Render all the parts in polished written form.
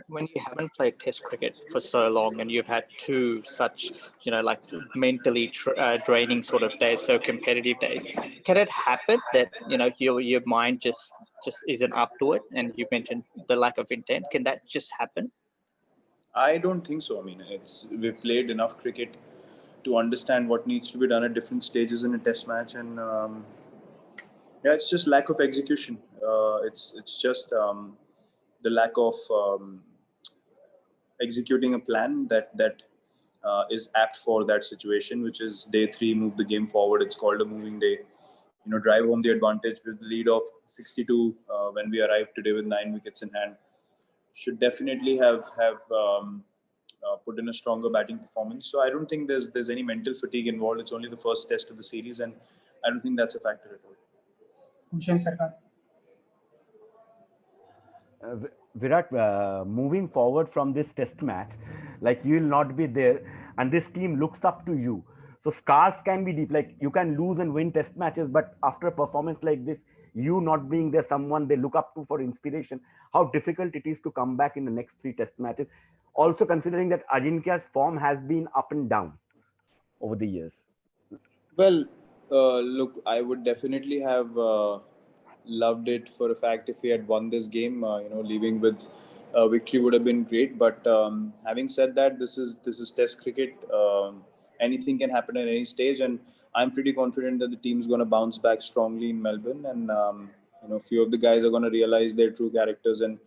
When you haven't played Test cricket for so long, and you've had two such, like mentally draining sort of days, so competitive days, can it happen that your mind just isn't up to it? And you mentioned the lack of intent. Can that just happen? I don't think so. I mean, we've played enough cricket to understand what needs to be done at different stages in a test match, and yeah, it's just lack of execution. It's just the lack of executing a plan that is apt for that situation, which is day three, move the game forward. It's called a moving day. Drive home the advantage with the lead of 62 when we arrived today with 9 wickets in hand. Should definitely have put in a stronger batting performance. So I don't think there's any mental fatigue involved. It's only the first test of the series, and I don't think that's a factor at all. Bhushan Sarkar. Virat, moving forward from this test match, like you will not be there, and this team looks up to you. So scars can be deep. Like you can lose and win test matches, but after a performance like this, you not being there, someone they look up to for inspiration. How difficult it is to come back in the next three test matches. Also considering that Ajinkya's form has been up and down over the years. Well, look, I would definitely have loved it for a fact if we had won this game. Leaving with victory would have been great. But having said that, this is Test cricket. Anything can happen at any stage, and I'm pretty confident that the team's going to bounce back strongly in Melbourne, and a few of the guys are going to realize their true characters and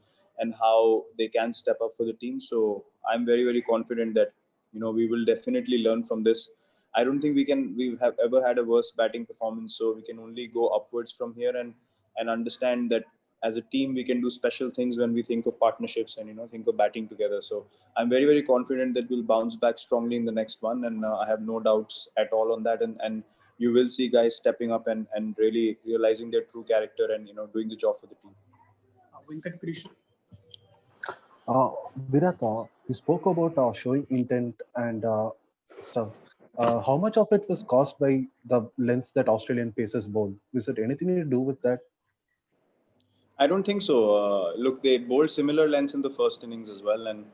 how they can step up for the team. So I'm very very confident that we will definitely learn from this. I don't think we have ever had a worse batting performance, so we can only go upwards from here and understand that as a team we can do special things when we think of partnerships and think of batting together. So I'm very very confident that we'll bounce back strongly in the next one, and I have no doubts at all on that. And you will see guys stepping up and really realizing their true character and doing the job for the team. Venkat Krishna. Virat, you spoke about showing intent and stuff. How much of it was caused by the lengths that Australian pacers bowl? Is it anything to do with that? I don't think so. Look, they bowled similar lengths in the first innings as well, and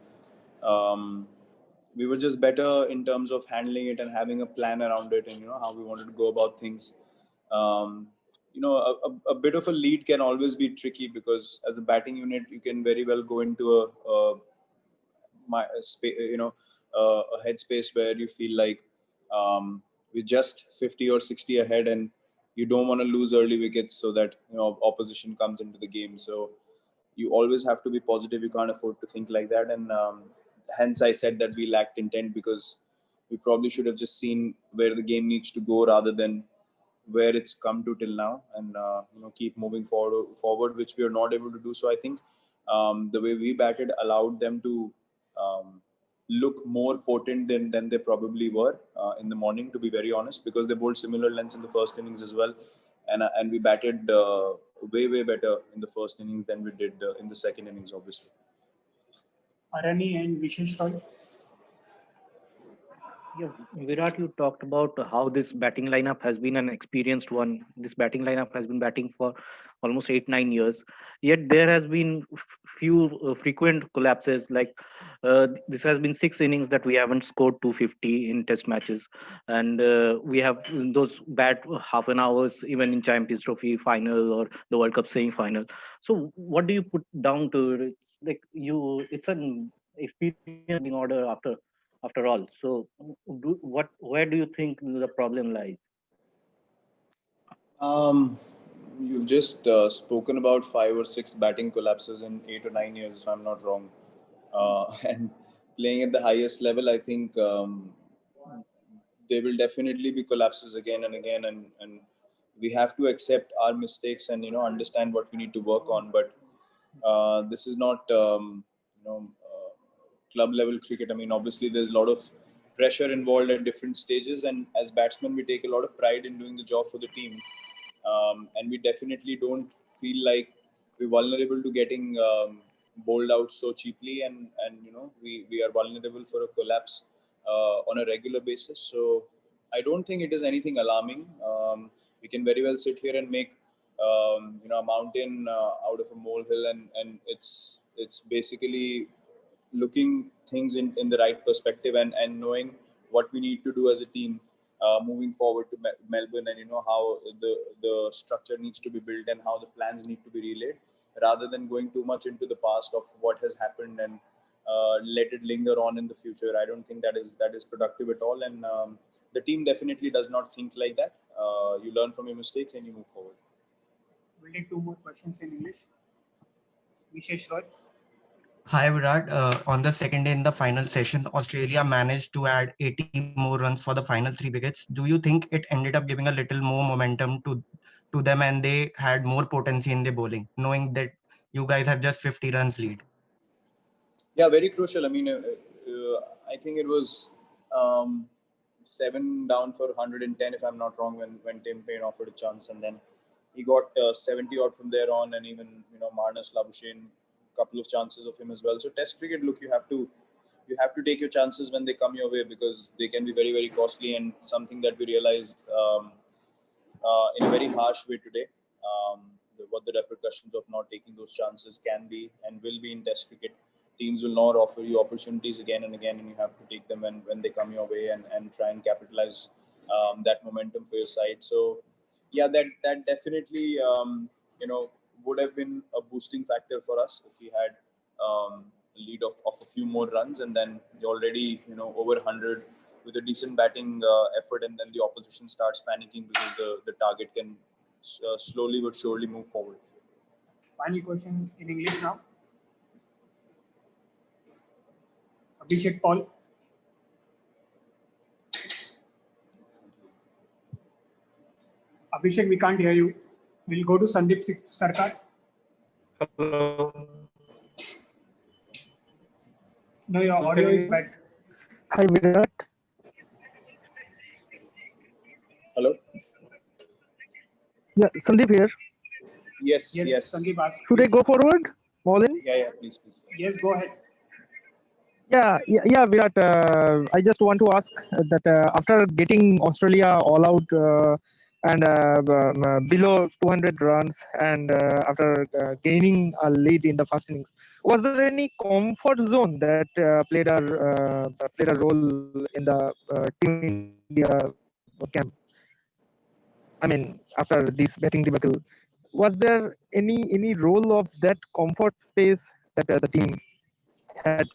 we were just better in terms of handling it and having a plan around it, and how we wanted to go about things. Um, a bit of a lead can always be tricky because as a batting unit, you can very well go into a headspace where you feel like we're just 50 or 60 ahead, and you don't want to lose early wickets so that opposition comes into the game. So you always have to be positive. You can't afford to think like that, and hence I said that we lacked intent because we probably should have just seen where the game needs to go rather than where it's come to till now, and keep moving forward, which we are not able to do. So I think the way we batted allowed them to look more potent than they probably were in the morning, to be very honest, because they bowled similar lengths in the first innings as well, and we batted way better in the first innings than we did in the second innings, obviously. Arani and Vishesh Roy. Yeah, Virat, you talked about how this batting lineup has been an experienced one. This batting lineup has been batting for almost 8-9 years. Yet there has been few frequent collapses. Like this has been 6 innings that we haven't scored 250 in Test matches, and we have those bad half an hours even in Champions Trophy final or the World Cup semi-final. So what do you put down to it? It's like it's an experience in order after all. So, where do you think the problem lies? You've just spoken about 5 or 6 batting collapses in 8 or 9 years, if I'm not wrong. And playing at the highest level, I think there will definitely be collapses again and again, and we have to accept our mistakes and understand what we need to work on. But this is not club level cricket. I mean, obviously there's a lot of pressure involved at different stages, and as batsmen we take a lot of pride in doing the job for the team, and we definitely don't feel like we're vulnerable to getting bowled out so cheaply, and we are vulnerable for a collapse on a regular basis. So I don't think it is anything alarming. We can very well sit here and make a mountain out of a molehill, and It's basically looking things in the right perspective and knowing what we need to do as a team moving forward to Melbourne, and how the structure needs to be built and how the plans need to be relayed, rather than going too much into the past of what has happened and let it linger on in the future. I don't think that is productive at all, and the team definitely does not think like that. You learn from your mistakes and you move forward. We'll take 2 more questions in English. Vishesh Roy. Hi Virat, on the second day in the final session, Australia managed to add 80 more runs for the final 3 wickets. Do you think it ended up giving a little more momentum to them and they had more potency in their bowling, knowing that you guys have just 50 runs lead? Yeah, very crucial. I mean, I think it was 7 down for 110, if I'm not wrong, when Tim Payne offered a chance, and then he got 70 odd from there on, and even Marnus Labuschagne, couple of chances of him as well. So Test cricket, look, you have to take your chances when they come your way, because they can be very, very costly, and something that we realized in a very harsh way today. What the repercussions of not taking those chances can be and will be in Test cricket. Teams will not offer you opportunities again and again, and you have to take them when they come your way, and try and capitalize that momentum for your side. So yeah, that definitely would have been a boosting factor for us if we had a lead of a few more runs, and then you're already over 100 with a decent batting effort, and then the opposition starts panicking because the target can slowly but surely move forward. Final question in English now. Abhishek Paul. Abhishek, we can't hear you. We'll go to Sandeep Sarkar. Hello. No, your audio is bad. Hi Virat. Hello? Yeah, Sandeep here. Yes. Sandeep, ask. Should I go forward? All in? Yeah, please. Yes, go ahead. Yeah, Virat. I just want to ask that after getting Australia all out and below 200 runs, and after gaining a lead in the first innings, was there any comfort zone that played a role in the Team India camp? I mean, after this batting debacle, was there any role of that comfort space that the team had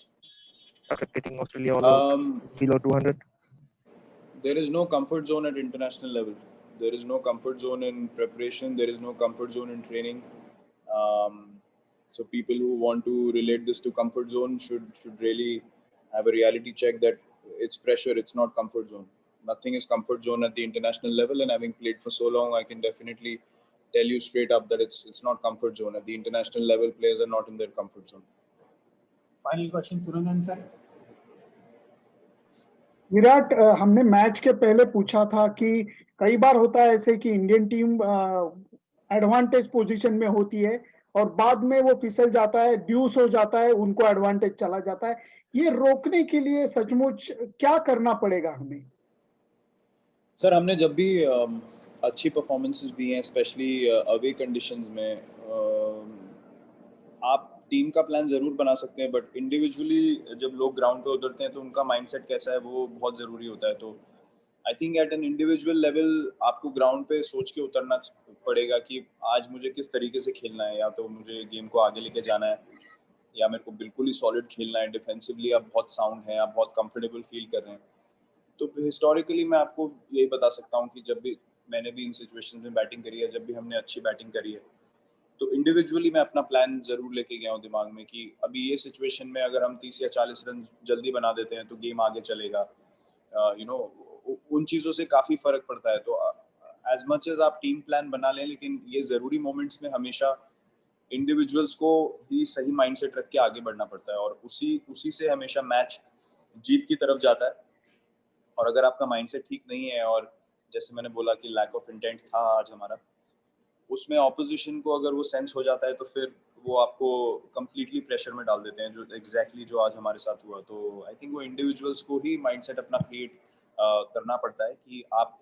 after getting Australia all out below 200? There is no comfort zone at international level. There is no comfort zone in preparation. There is no comfort zone in training. So people who want to relate this to comfort zone should really have a reality check that it's pressure. It's not comfort zone. Nothing is comfort zone at the international level. And having played for so long, I can definitely tell you straight up that it's not comfort zone. At the international level, players are not in their comfort zone. Final question, Suryandan sir. Virat, हमने match के पहले पूछा था कि कई बार होता है ऐसे कि इंडियन टीम एडवांटेज पोजीशन में होती है और बाद में वो फिसल जाता है, ड्यूस हो जाता है, उनको एडवांटेज चला जाता है. ये रोकने के लिए सचमुच क्या करना पड़ेगा हमें? सर, हमने जब भी अच्छी परफॉर्मेंसेस दी हैं, स्पेशली अवे कंडीशंस में, आप टीम का प्लान जरूर बना सकते हैं, बट इंडिविजुअली जब लोग ग्राउंड पे उतरते हैं तो उनका माइंडसेट कैसा है वो बहुत ज़रूरी होता है. तो I think at an individual level आपको ग्राउंड पे सोच के उतरना पड़ेगा कि आज मुझे किस तरीके से खेलना है. या तो मुझे गेम को आगे लेके जाना है, या मेरे को बिल्कुल ही सॉलिड खेलना है. डिफेंसिवली आप बहुत साउंड हैं, आप बहुत कंफर्टेबल फील कर रहे हैं. तो हिस्टोरिकली मैं आपको यही बता सकता हूँ कि जब भी मैंने भी इन सिचुएशन में बैटिंग करी है, जब भी हमने अच्छी बैटिंग करी है, तो इंडिविजुअली मैं अपना प्लान जरूर लेके गया हूँ दिमाग में कि अभी ये सिचुएशन में अगर हम 30 या 40 रन जल्दी बना देते हैं तो गेम आगे चलेगा. उन चीज़ों से काफ़ी फर्क पड़ता है. तो एज मच एज आप टीम प्लान बना लें, लेकिन ये ज़रूरी मोमेंट्स में हमेशा इंडिविजुअल्स को ही सही माइंडसेट रख के आगे बढ़ना पड़ता है, और उसी से हमेशा मैच जीत की तरफ जाता है. और अगर आपका माइंडसेट ठीक नहीं है, और जैसे मैंने बोला कि लैक ऑफ इंटेंट था आज हमारा, उसमें ऑपोजिशन को अगर वो सेंस हो जाता है तो फिर वो आपको कंप्लीटली प्रेशर में डाल देते हैं, जो एग्जैक्टली जो आज हमारे साथ हुआ. तो आई थिंक वो इंडिविजुअल्स को ही माइंडसेट अपना क्रिएट करना पड़ता है कि आप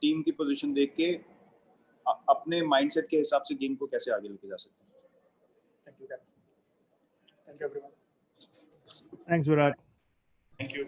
टीम की पोजीशन देख के अपने माइंडसेट के हिसाब से गेम को कैसे आगे लेके जा सकते हैं. Thank you. Thank you, everyone. Thanks, Virat. Thank you.